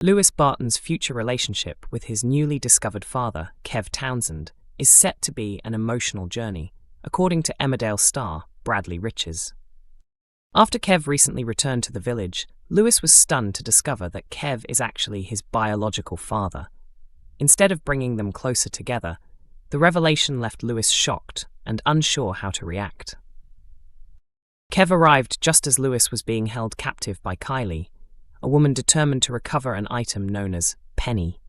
Lewis Barton's future relationship with his newly discovered father, Kev Townsend, is set to be an emotional journey, according to Emmerdale star Bradley Riches. After Kev recently returned to the village, Lewis was stunned to discover that Kev is actually his biological father. Instead of bringing them closer together, the revelation left Lewis shocked and unsure how to react. Kev arrived just as Lewis was being held captive by Kylie, a woman determined to recover an item known as Penny.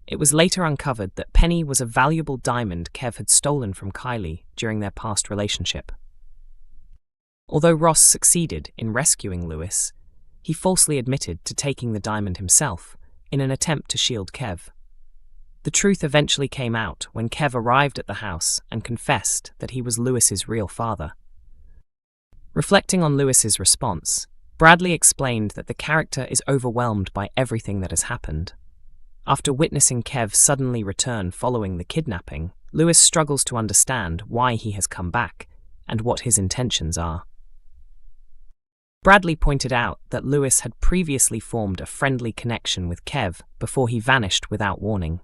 It was later uncovered that Penny was a valuable diamond Kev had stolen from Kylie during their past relationship. Although Ross succeeded in rescuing Lewis, he falsely admitted to taking the diamond himself in an attempt to shield Kev. The truth eventually came out when Kev arrived at the house and confessed that he was Lewis's real father. Reflecting on Lewis's response, Bradley explained that the character is overwhelmed by everything that has happened. After witnessing Kev suddenly return following the kidnapping, Lewis struggles to understand why he has come back and what his intentions are. Bradley pointed out that Lewis had previously formed a friendly connection with Kev before he vanished without warning.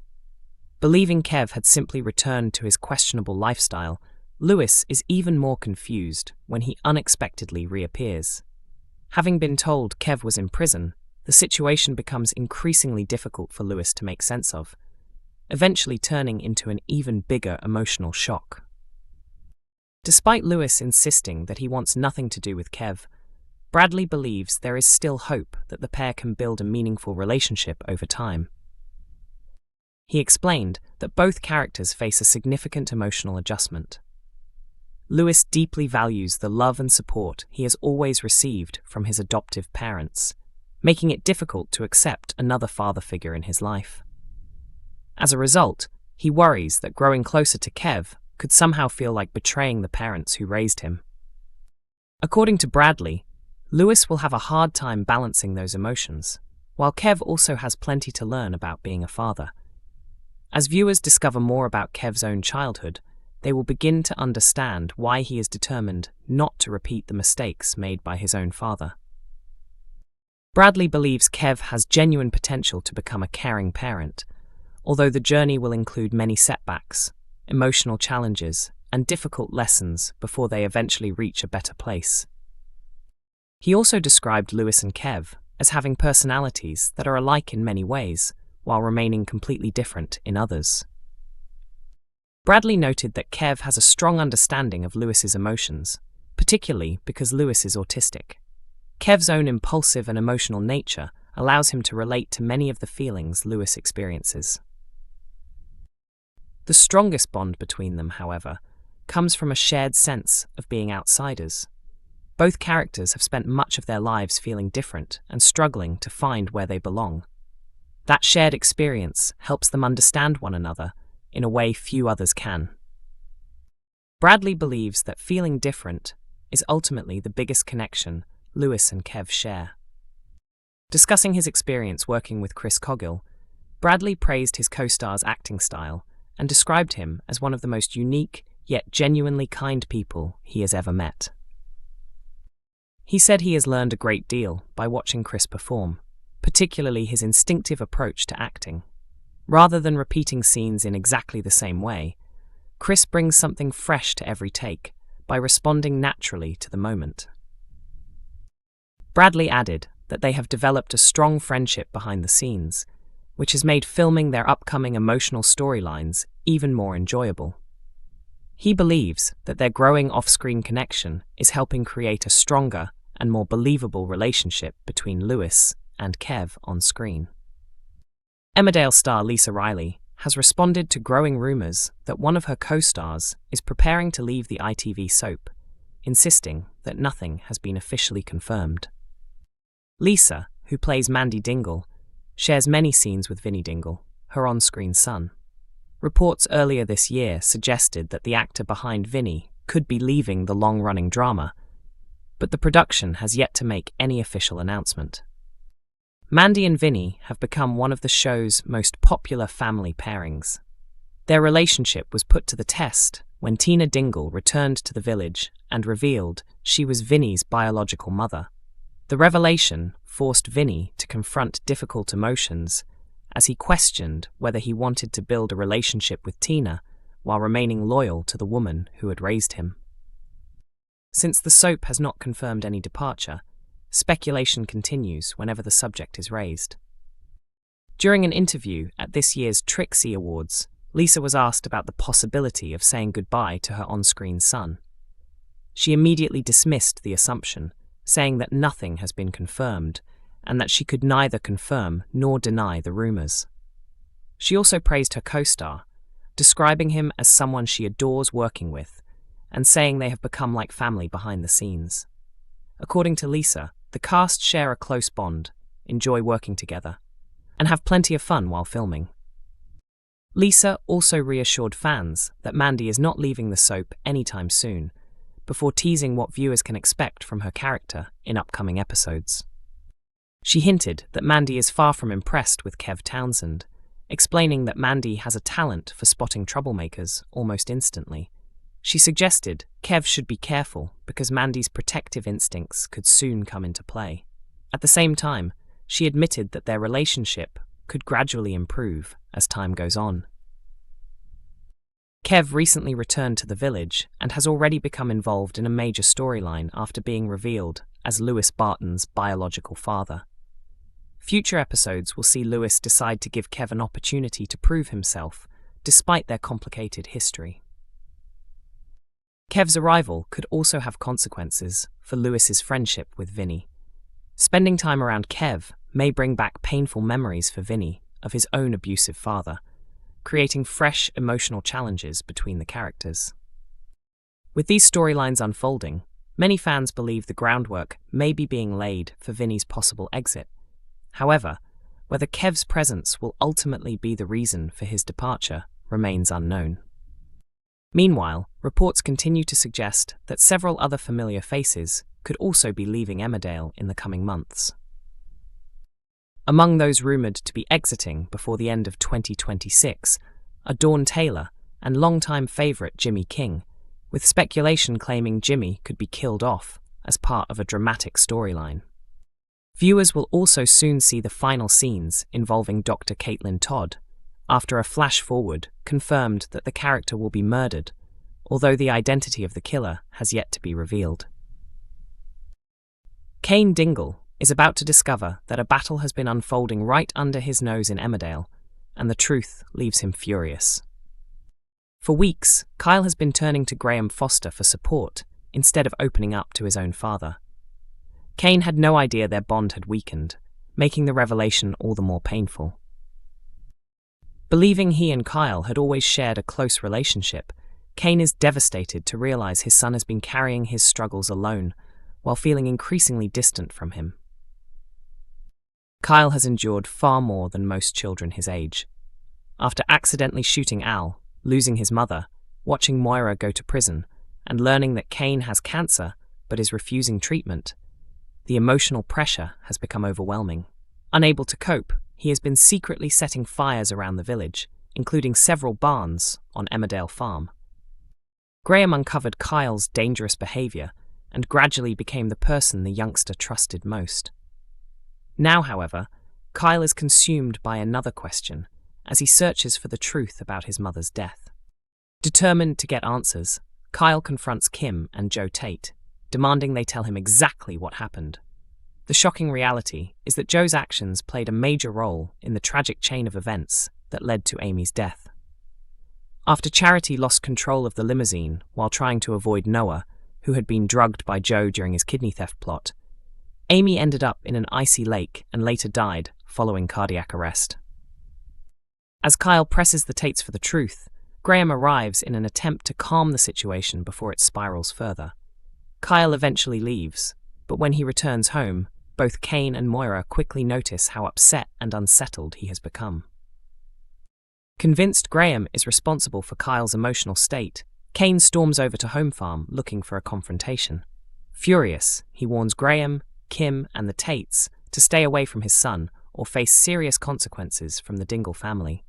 Believing Kev had simply returned to his questionable lifestyle, Lewis is even more confused when he unexpectedly reappears. Having been told Kev was in prison, the situation becomes increasingly difficult for Lewis to make sense of, eventually turning into an even bigger emotional shock. Despite Lewis insisting that he wants nothing to do with Kev, Bradley believes there is still hope that the pair can build a meaningful relationship over time. He explained that both characters face a significant emotional adjustment. Lewis deeply values the love and support he has always received from his adoptive parents, making it difficult to accept another father figure in his life. As a result, he worries that growing closer to Kev could somehow feel like betraying the parents who raised him. According to Bradley, Lewis will have a hard time balancing those emotions, while Kev also has plenty to learn about being a father. As viewers discover more about Kev's own childhood, they will begin to understand why he is determined not to repeat the mistakes made by his own father. Bradley believes Kev has genuine potential to become a caring parent, although the journey will include many setbacks, emotional challenges, and difficult lessons before they eventually reach a better place. He also described Lewis and Kev as having personalities that are alike in many ways, while remaining completely different in others. Bradley noted that Kev has a strong understanding of Lewis's emotions, particularly because Lewis is autistic. Kev's own impulsive and emotional nature allows him to relate to many of the feelings Lewis experiences. The strongest bond between them, however, comes from a shared sense of being outsiders. Both characters have spent much of their lives feeling different and struggling to find where they belong. That shared experience helps them understand one another in a way few others can. Bradley believes that feeling different is ultimately the biggest connection Lewis and Kev share. Discussing his experience working with Chris Coghill, Bradley praised his co-star's acting style and described him as one of the most unique yet genuinely kind people he has ever met. He said he has learned a great deal by watching Chris perform, particularly his instinctive approach to acting. Rather than repeating scenes in exactly the same way, Chris brings something fresh to every take by responding naturally to the moment. Bradley added that they have developed a strong friendship behind the scenes, which has made filming their upcoming emotional storylines even more enjoyable. He believes that their growing off-screen connection is helping create a stronger and more believable relationship between Lewis and Kev on screen. Emmerdale star Lisa Riley has responded to growing rumours that one of her co-stars is preparing to leave the ITV soap, insisting that nothing has been officially confirmed. Lisa, who plays Mandy Dingle, shares many scenes with Vinnie Dingle, her on-screen son. Reports earlier this year suggested that the actor behind Vinnie could be leaving the long-running drama, but the production has yet to make any official announcement. Mandy and Vinnie have become one of the show's most popular family pairings. Their relationship was put to the test when Tina Dingle returned to the village and revealed she was Vinnie's biological mother. The revelation forced Vinny to confront difficult emotions as he questioned whether he wanted to build a relationship with Tina while remaining loyal to the woman who had raised him. Since the soap has not confirmed any departure, speculation continues whenever the subject is raised. During an interview at this year's Trixie Awards, Lisa was asked about the possibility of saying goodbye to her on-screen son. She immediately dismissed the assumption, saying that nothing has been confirmed and that she could neither confirm nor deny the rumors. She also praised her co-star, describing him as someone she adores working with and saying they have become like family behind the scenes. According to Lisa, the cast share a close bond, enjoy working together, and have plenty of fun while filming. Lisa also reassured fans that Mandy is not leaving the soap anytime soon, before teasing what viewers can expect from her character in upcoming episodes. She hinted that Mandy is far from impressed with Kev Townsend, explaining that Mandy has a talent for spotting troublemakers almost instantly. She suggested Kev should be careful because Mandy's protective instincts could soon come into play. At the same time, she admitted that their relationship could gradually improve as time goes on. Kev recently returned to the village and has already become involved in a major storyline after being revealed as Lewis Barton's biological father. Future episodes will see Lewis decide to give Kev an opportunity to prove himself, despite their complicated history. Kev's arrival could also have consequences for Lewis's friendship with Vinny. Spending time around Kev may bring back painful memories for Vinny of his own abusive father, creating fresh emotional challenges between the characters. With these storylines unfolding, many fans believe the groundwork may be being laid for Vinny's possible exit. However, whether Kev's presence will ultimately be the reason for his departure remains unknown. Meanwhile, reports continue to suggest that several other familiar faces could also be leaving Emmerdale in the coming months. Among those rumoured to be exiting before the end of 2026 are Dawn Taylor and longtime favourite Jimmy King, with speculation claiming Jimmy could be killed off as part of a dramatic storyline. Viewers will also soon see the final scenes involving Dr. Caitlin Todd, after a flash-forward confirmed that the character will be murdered, although the identity of the killer has yet to be revealed. Kane Dingle is about to discover that a battle has been unfolding right under his nose in Emmerdale, and the truth leaves him furious. For weeks, Kyle has been turning to Graham Foster for support, instead of opening up to his own father. Kane had no idea their bond had weakened, making the revelation all the more painful. Believing he and Kyle had always shared a close relationship, Kane is devastated to realize his son has been carrying his struggles alone, while feeling increasingly distant from him. Kyle has endured far more than most children his age. After accidentally shooting Al, losing his mother, watching Moira go to prison, and learning that Kane has cancer but is refusing treatment, the emotional pressure has become overwhelming. Unable to cope, he has been secretly setting fires around the village, including several barns on Emmerdale Farm. Graham uncovered Kyle's dangerous behaviour and gradually became the person the youngster trusted most. Now, however, Kyle is consumed by another question as he searches for the truth about his mother's death. Determined to get answers, Kyle confronts Kim and Joe Tate, demanding they tell him exactly what happened. The shocking reality is that Joe's actions played a major role in the tragic chain of events that led to Amy's death. After Charity lost control of the limousine while trying to avoid Noah, who had been drugged by Joe during his kidney theft plot, Amy ended up in an icy lake and later died following cardiac arrest. As Kyle presses the Tates for the truth, Graham arrives in an attempt to calm the situation before it spirals further. Kyle eventually leaves, but when he returns home, both Kane and Moira quickly notice how upset and unsettled he has become. Convinced Graham is responsible for Kyle's emotional state, Kane storms over to Home Farm looking for a confrontation. Furious, he warns Graham, Kim, and the Tates to stay away from his son or face serious consequences from the Dingle family.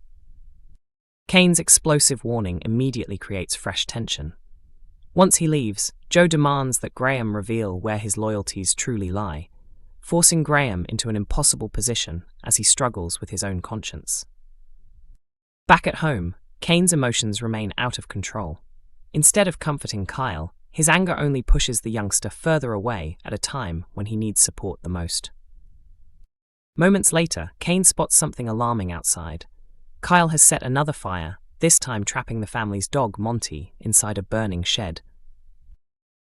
Kane's explosive warning immediately creates fresh tension. Once he leaves, Joe demands that Graham reveal where his loyalties truly lie, forcing Graham into an impossible position as he struggles with his own conscience. Back at home, Kane's emotions remain out of control. Instead of comforting Kyle, his anger only pushes the youngster further away at a time when he needs support the most. Moments later, Kane spots something alarming outside. Kyle has set another fire, this time trapping the family's dog, Monty, inside a burning shed.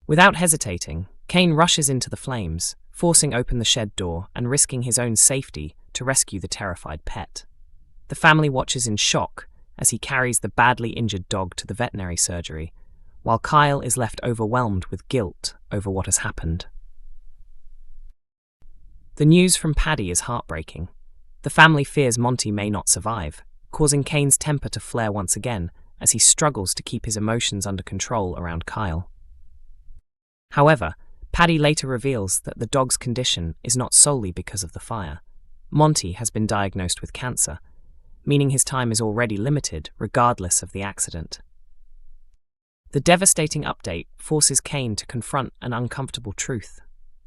Without hesitating, Kane rushes into the flames, forcing open the shed door and risking his own safety to rescue the terrified pet. The family watches in shock as he carries the badly injured dog to the veterinary surgery, while Kyle is left overwhelmed with guilt over what has happened. The news from Paddy is heartbreaking. The family fears Monty may not survive, causing Kane's temper to flare once again as he struggles to keep his emotions under control around Kyle. However, Paddy later reveals that the dog's condition is not solely because of the fire. Monty has been diagnosed with cancer, meaning his time is already limited regardless of the accident. The devastating update forces Kane to confront an uncomfortable truth.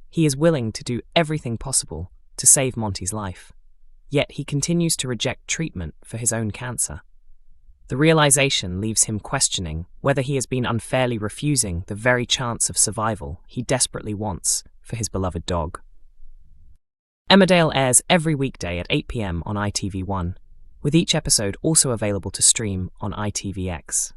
He is willing to do everything possible to save Monty's life, yet he continues to reject treatment for his own cancer. The realization leaves him questioning whether he has been unfairly refusing the very chance of survival he desperately wants for his beloved dog. Emmerdale airs every weekday at 8 p.m. on ITV1, with each episode also available to stream on ITVX.